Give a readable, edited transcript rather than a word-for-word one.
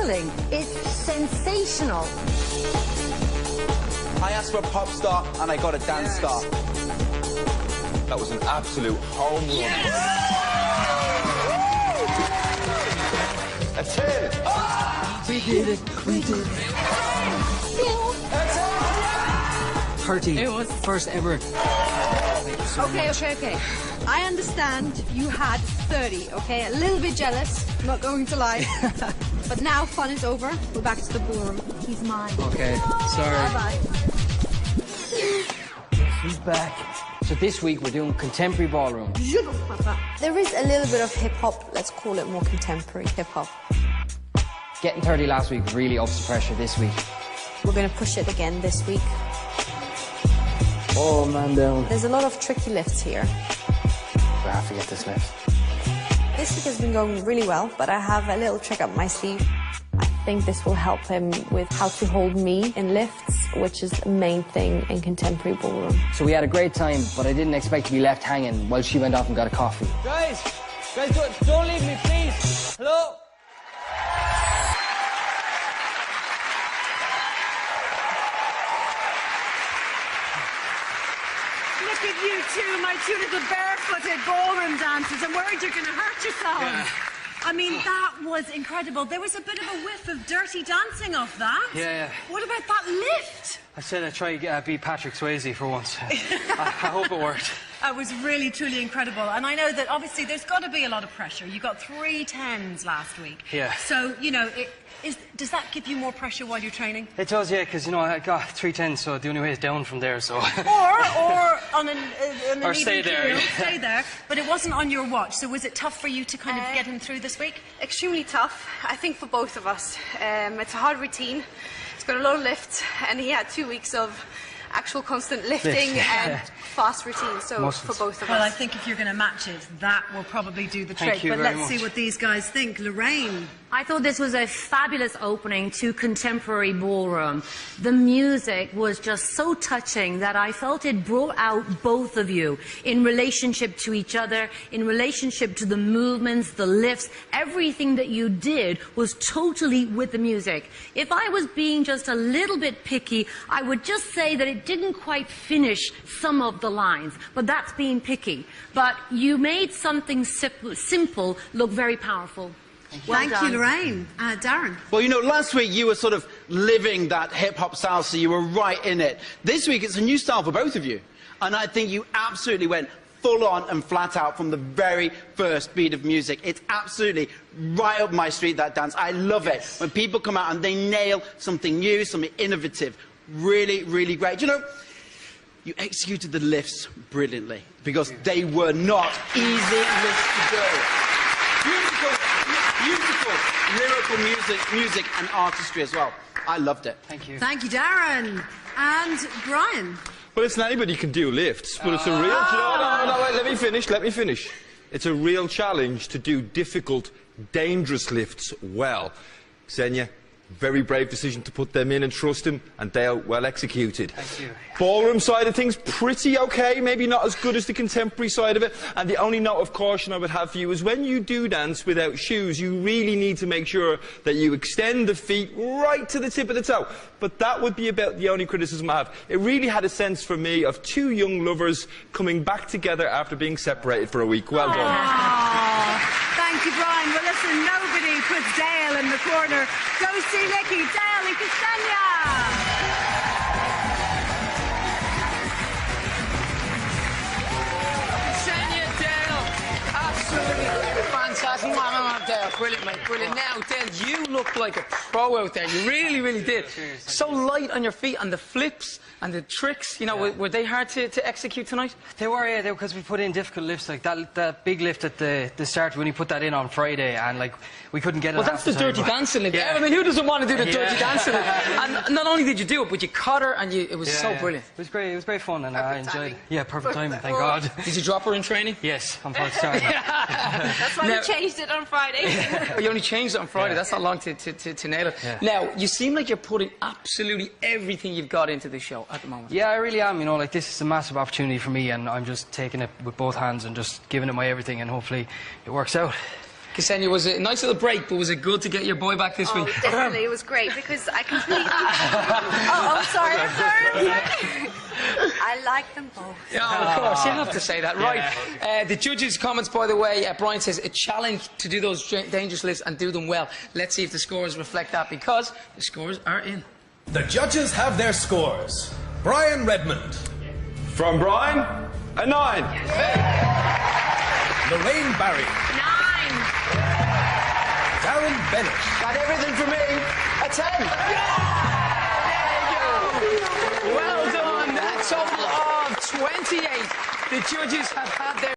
feeling is sensational. I asked for a pop star and I got a dance star. That was an absolute home run. Yes! A 10. Ah! We did it. We did it. 30. It was first ever. Okay. I understand you had 30, okay? A little bit jealous, not going to lie. But now fun is over. We're back to the ballroom. He's mine. Okay, sorry. Bye-bye. He's back. So this week we're doing contemporary ballroom. There is a little bit of hip-hop. Let's call it more contemporary hip-hop. Getting 30 last week really ups the pressure this week. We're going to push it again this week. Oh, man down. There's a lot of tricky lifts here. We have to get this lift. This week has been going really well, but I have a little trick up my sleeve. I think this will help him with how to hold me in lifts, which is the main thing in contemporary ballroom. So we had a great time, but I didn't expect to be left hanging while she went off and got a coffee. Guys, don't leave me, please. Hello? Look at you two, my two little barefooted ballroom dancers. I'm worried you're going to hurt yourselves. Yeah. I mean, that was incredible. There was a bit of a whiff of dirty dancing off that. Yeah. What about that lift? I said I'd try to beat Patrick Swayze for once. I hope it worked. That was really, truly incredible. And I know that obviously there's got to be a lot of pressure. You got 3 10s last week. Yeah. So, you know, does that give you more pressure while you're training? It does, yeah, because, you know, I got 3 10s, so the only way is down from there, so... Or on an Or even stay there. keel, stay there. But it wasn't on your watch, so was it tough for you to kind of get him through this week? Extremely tough, I think, for both of us. It's a hard routine. It's got a lot of lifts, and he had 2 weeks of actual constant lifting and fast routine, so for both of us. Well, I think if you're going to match it, that will probably do the trick. Thank you but very let's see much. what these guys think. Lorraine. I thought this was a fabulous opening to contemporary ballroom. The music was just so touching that I felt it brought out both of you in relationship to each other, in relationship to the movements, the lifts. Everything that you did was totally with the music. If I was being just a little bit picky, I would just say that it didn't quite finish some of the lines, but that's being picky. But you made something simple look very powerful. Thank you, Lorraine. Darren. Well, you know, last week you were sort of living that hip-hop style, so you were right in it. This week it's a new style for both of you. And I think you absolutely went full on and flat out from the very first beat of music. It's absolutely right up my street, that dance. I love it. When people come out and they nail something new, something innovative. Really, really great. You know, you executed the lifts brilliantly because they were not easy lifts to do. Beautiful, lyrical music and artistry as well. I loved it. Thank you. Thank you, Darren. And Brian. Well, listen, anybody can do lifts, but it's a real... No, wait, let me finish. It's a real challenge to do difficult, dangerous lifts well. Xenia, very brave decision to put them in and trust him, and Dayl, well executed. Thank you. Ballroom side of things, pretty okay, maybe not as good as the contemporary side of it. And the only note of caution I would have for you is when you do dance without shoes, you really need to make sure that you extend the feet right to the tip of the toe. But that would be about the only criticism I have. It really had a sense for me of 2 young lovers coming back together after being separated for a week. Well done. Aww. Thank you, Brian. Well, listen, nobody puts Dayl in the corner. Go see Nicky, Dayl and Ksenia. Ksenia, Dayl, absolutely fantastic. Dayl, brilliant, mate, brilliant. Now, Dayl, you look like a pro out there. You really, really did. So light on your feet, and the flips and the tricks, you know, were they hard to execute tonight? They were, yeah, because we put in difficult lifts, like that big lift at the start when you put that in on Friday, and like we couldn't get it. Well, that's the dirty dancing lift. Yeah. I mean, who doesn't want to do the dirty dancing lift? And not only did you do it, but you caught her, and it was so brilliant. It was great. It was great fun, and I enjoyed it. Yeah, perfect timing. Thank God. Did you drop her in training? Yes, I'm about to start. That's why we changed it on Friday. You only changed it on Friday. That's not long to nail it. Yeah. Now, you seem like you're putting absolutely everything you've got into this show at the moment. Yeah, I really am. You know, like this is a massive opportunity for me, and I'm just taking it with both hands and just giving it my everything, and hopefully it works out. Ksenia, was it a nice little break, but was it good to get your boy back this week? Definitely, it was great because I completely... I'm sorry. I like them both. Yeah, of course, you have to say that, right? The judges' comments, by the way, Brian says a challenge to do those dangerous lifts and do them well. Let's see if the scores reflect that, because the scores are in. The judges have their scores. Brian Redmond. From Brian, a 9. Lorraine Barry. 9. Darren Bennett. Got everything for me. A 10. Well done. A total of 28. The judges have had their